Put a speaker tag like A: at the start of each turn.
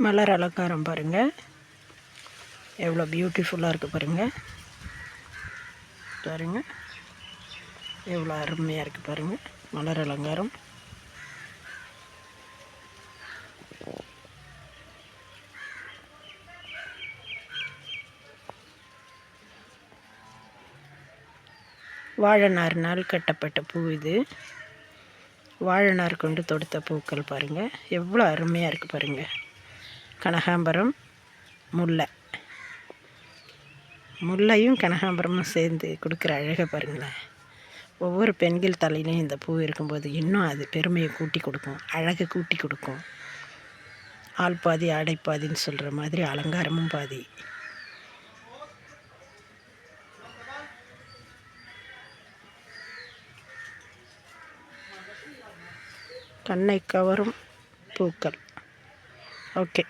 A: மலர் அலங்காரம் பாருங்கள், எவ்வளோ பியூட்டிஃபுல்லாக இருக்குது பாருங்கள். பாருங்கள் எவ்வளோ அருமையாக இருக்குது பாருங்கள் மலர் அலங்காரம். வாழைநாரினால் கட்டப்பட்ட பூ இது. வாழைநார் கொண்டு தொடுத்த பூக்கள் பாருங்கள், எவ்வளோ அருமையாக இருக்குது பாருங்கள். கனகாம்பரம், முல்லையும் கனகாம்பரமும் சேர்ந்து கொடுக்குற அழகை பாருங்களேன். ஒவ்வொரு பெண்கள் தலையிலையும் இந்த பூ இருக்கும்போது இன்னும் அது பெருமையை கூட்டி கொடுக்கும், அழகை கூட்டி கொடுக்கும். ஆள் பாதி ஆடை பாதின்னு சொல்கிற மாதிரி அலங்காரமும் பாதி. கண்ணை கவரும் பூக்கள். ஓகே.